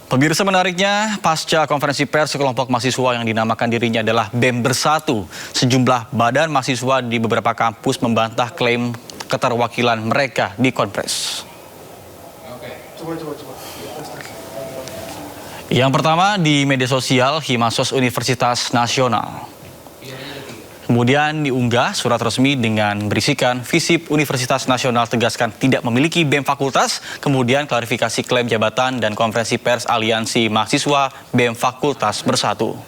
Pemirsa, menariknya, pasca konferensi pers sekelompok mahasiswa yang dinamakan dirinya adalah BEM Bersatu, sejumlah badan mahasiswa di beberapa kampus membantah klaim keterwakilan mereka di konferensi. Yang pertama, di media sosial Himasos Universitas Nasional. Kemudian diunggah surat resmi dengan berisikan Visip Universitas Nasional tegaskan tidak memiliki BEM fakultas, kemudian klarifikasi klaim jabatan dan konferensi pers Aliansi Mahasiswa BEM Fakultas Bersatu.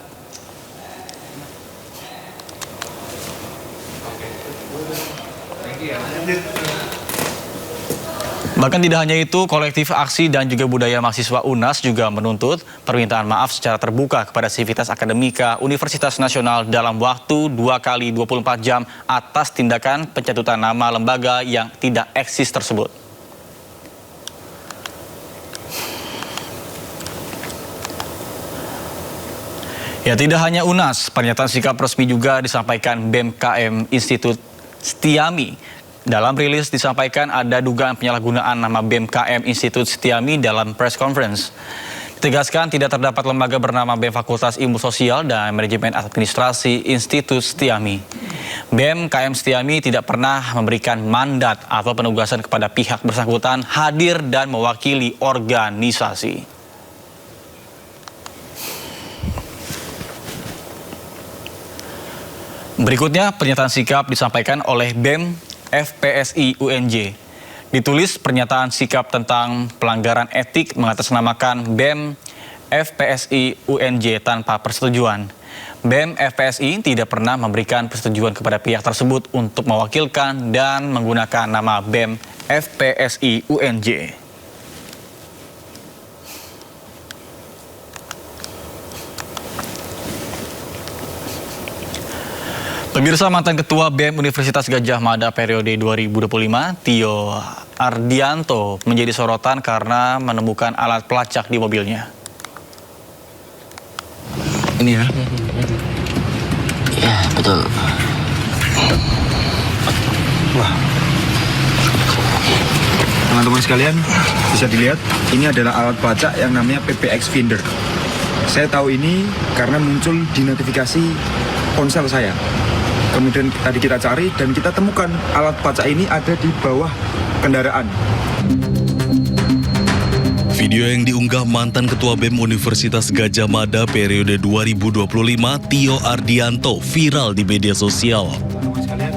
Bahkan tidak hanya itu, kolektif aksi dan juga budaya mahasiswa UNAS juga menuntut permintaan maaf secara terbuka kepada Sivitas Akademika Universitas Nasional dalam waktu 2 kali 24 jam atas tindakan pencatutan nama lembaga yang tidak eksis tersebut. Ya, tidak hanya UNAS, pernyataan sikap resmi juga disampaikan BEM-KM Institut Setiami. Dalam rilis disampaikan ada dugaan penyalahgunaan nama BEM-KM Institut Setiami dalam press conference. Ditegaskan tidak terdapat lembaga bernama BEM Fakultas Ilmu Sosial dan Manajemen Administrasi Institut Setiami. BEM-KM Setiami tidak pernah memberikan mandat atau penugasan kepada pihak bersangkutan hadir dan mewakili organisasi. Berikutnya, pernyataan sikap disampaikan oleh BEM FPSI UNJ. Ditulis pernyataan sikap tentang pelanggaran etik mengatasnamakan BEM FPSI UNJ tanpa persetujuan. BEM FPSI tidak pernah memberikan persetujuan kepada pihak tersebut untuk mewakilkan dan menggunakan nama BEM FPSI UNJ. Pemirsa, mantan Ketua BEM Universitas Gadjah Mada periode 2025, Tio Ardianto, menjadi sorotan karena menemukan alat pelacak di mobilnya. Ini ya? Ya, betul. Wah. Teman-teman sekalian, bisa dilihat, ini adalah alat pelacak yang namanya PBX Finder. Saya tahu ini karena muncul di notifikasi ponsel saya. Kemudian tadi kita cari dan kita temukan alat pelacak ini ada di bawah kendaraan. Video yang diunggah mantan Ketua BEM Universitas Gadjah Mada periode 2025, Tio Ardianto, viral di media sosial.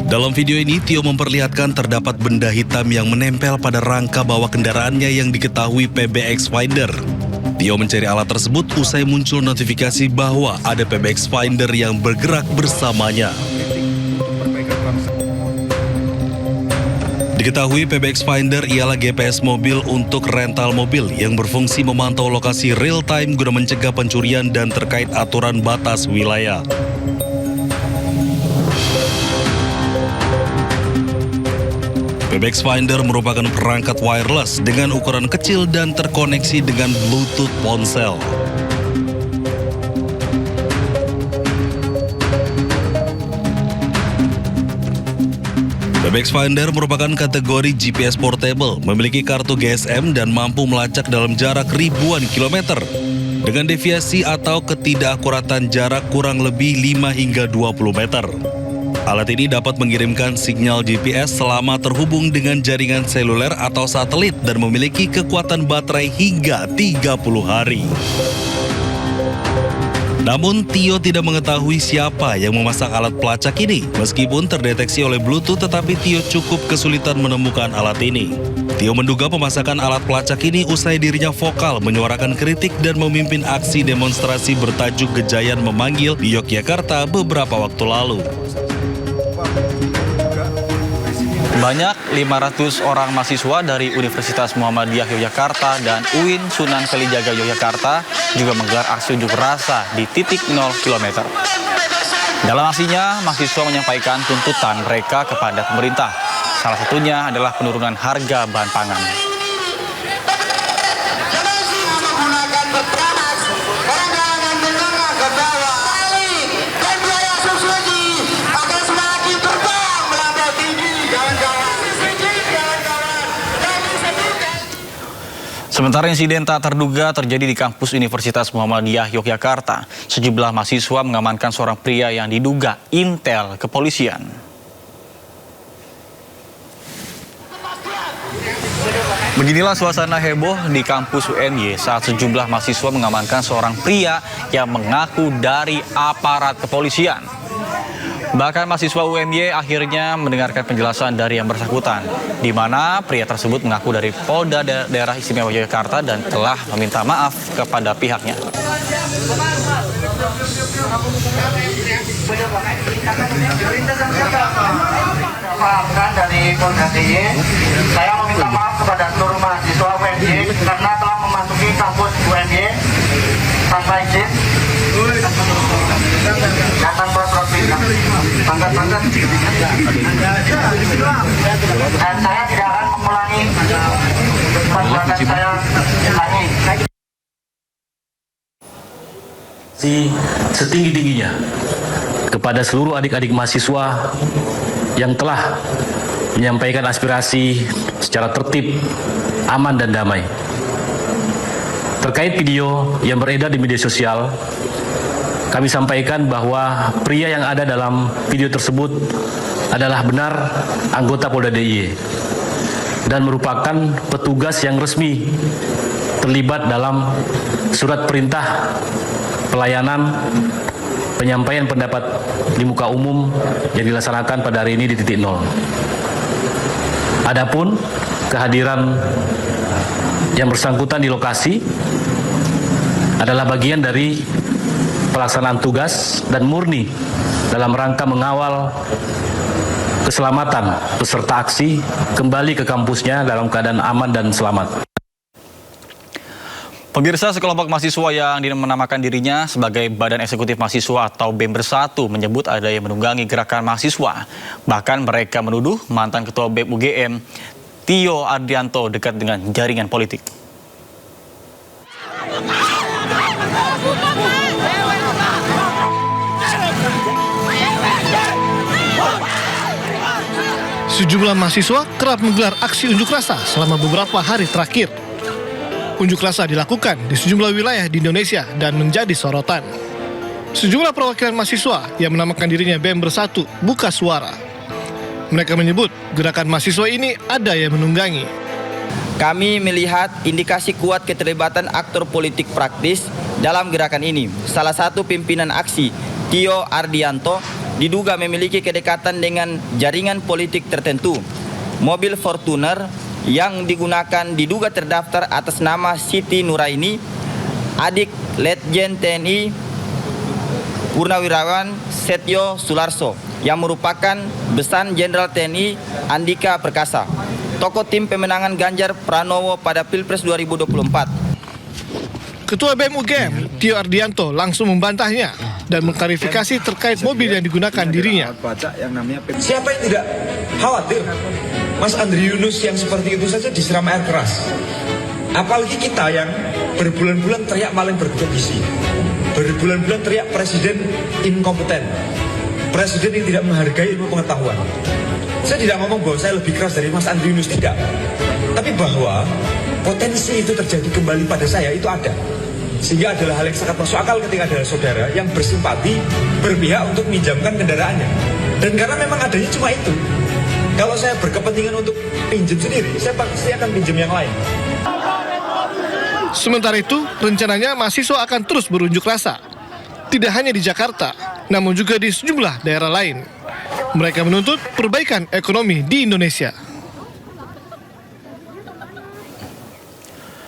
Dalam video ini, Tio memperlihatkan terdapat benda hitam yang menempel pada rangka bawah kendaraannya yang diketahui PBX Finder. Tio mencari alat tersebut usai muncul notifikasi bahwa ada PBX Finder yang bergerak bersamanya. Diketahui PBX Finder ialah GPS mobil untuk rental mobil yang berfungsi memantau lokasi real time guna mencegah pencurian dan terkait aturan batas wilayah. PBX Finder merupakan perangkat wireless dengan ukuran kecil dan terkoneksi dengan Bluetooth ponsel. PBX Finder merupakan kategori GPS portable, memiliki kartu GSM dan mampu melacak dalam jarak ribuan kilometer. Dengan deviasi atau ketidakakuratan jarak kurang lebih 5 hingga 20 meter. Alat ini dapat mengirimkan sinyal GPS selama terhubung dengan jaringan seluler atau satelit dan memiliki kekuatan baterai hingga 30 hari. Namun, Tio tidak mengetahui siapa yang memasang alat pelacak ini. Meskipun terdeteksi oleh Bluetooth, tetapi Tio cukup kesulitan menemukan alat ini. Tio menduga pemasangan alat pelacak ini usai dirinya vokal menyuarakan kritik dan memimpin aksi demonstrasi bertajuk Gejayan Memanggil di Yogyakarta beberapa waktu lalu. Banyak 500 orang mahasiswa dari Universitas Muhammadiyah Yogyakarta dan UIN Sunan Kalijaga Yogyakarta juga menggelar aksi unjuk rasa di titik 0 km. Dalam aksinya, mahasiswa menyampaikan tuntutan mereka kepada pemerintah. Salah satunya adalah penurunan harga bahan pangan. Sementara insiden tak terduga terjadi di kampus Universitas Muhammadiyah Yogyakarta. Sejumlah mahasiswa mengamankan seorang pria yang diduga intel kepolisian. Beginilah suasana heboh di kampus UMY saat sejumlah mahasiswa mengamankan seorang pria yang mengaku dari aparat kepolisian. Bahkan mahasiswa UMY akhirnya mendengarkan penjelasan dari yang bersangkutan, di mana pria tersebut mengaku dari Polda Daerah Istimewa Yogyakarta dan telah meminta maaf kepada pihaknya. Maafkan dari Polda DIY, saya meminta maaf kepada seluruh mahasiswa UMY karena telah memasuki kampus UMY tanpa izin dan tanpa surat perintah. Dan saya tidak akan mengulangi perbuatan saya lagi. Setinggi-tingginya kepada seluruh adik-adik mahasiswa yang telah menyampaikan aspirasi secara tertib, aman dan damai. Terkait video yang beredar di media sosial, kami sampaikan bahwa pria yang ada dalam video tersebut adalah benar anggota Polda DIY dan merupakan petugas yang resmi terlibat dalam surat perintah pelayanan penyampaian pendapat di muka umum yang dilaksanakan pada hari ini di titik 0. Adapun kehadiran yang bersangkutan di lokasi adalah bagian dari pelaksanaan tugas dan murni dalam rangka mengawal keselamatan peserta aksi kembali ke kampusnya dalam keadaan aman dan selamat. Pemirsa, sekelompok mahasiswa yang menamakan dirinya sebagai Badan Eksekutif Mahasiswa atau BEM Bersatu menyebut ada yang menunggangi gerakan mahasiswa. Bahkan mereka menuduh mantan Ketua BEM UGM, Tio Ardianto, dekat dengan jaringan politik. Sejumlah mahasiswa kerap menggelar aksi unjuk rasa selama beberapa hari terakhir. Unjuk rasa dilakukan di sejumlah wilayah di Indonesia dan menjadi sorotan. Sejumlah perwakilan mahasiswa yang menamakan dirinya BEM Bersatu buka suara. Mereka menyebut gerakan mahasiswa ini ada yang menunggangi. Kami melihat indikasi kuat keterlibatan aktor politik praktis dalam gerakan ini. Salah satu pimpinan aksi, Tio Ardianto, diduga memiliki kedekatan dengan jaringan politik tertentu. Mobil Fortuner yang digunakan diduga terdaftar atas nama Siti Nuraini, adik Letjen TNI Purnawirawan Setio Sularso, yang merupakan besan Jenderal TNI Andika Perkasa, tokoh tim pemenangan Ganjar Pranowo pada Pilpres 2024. Ketua BEM UGM, Tio Ardianto, langsung membantahnya dan mengklarifikasi terkait mobil yang digunakan dirinya. Siapa yang tidak khawatir? Mas Andri Yunus yang seperti itu saja disiram air keras. Apalagi kita yang berbulan-bulan teriak maling berkompetisi. Berbulan-bulan teriak presiden inkompeten. Presiden yang tidak menghargai ilmu pengetahuan. Saya tidak ngomong bahwa saya lebih keras dari Mas Andri Yunus, tidak. Tapi bahwa potensi itu terjadi kembali pada saya itu ada. Sehingga adalah hal yang sangat masuk akal ketika ada saudara yang bersimpati, berpihak untuk minjamkan kendaraannya. Dan karena memang adanya cuma itu. Kalau saya berkepentingan untuk pinjam sendiri, saya pasti akan pinjam yang lain. Sementara itu, rencananya mahasiswa akan terus berunjuk rasa. Tidak hanya di Jakarta, namun juga di sejumlah daerah lain. Mereka menuntut perbaikan ekonomi di Indonesia.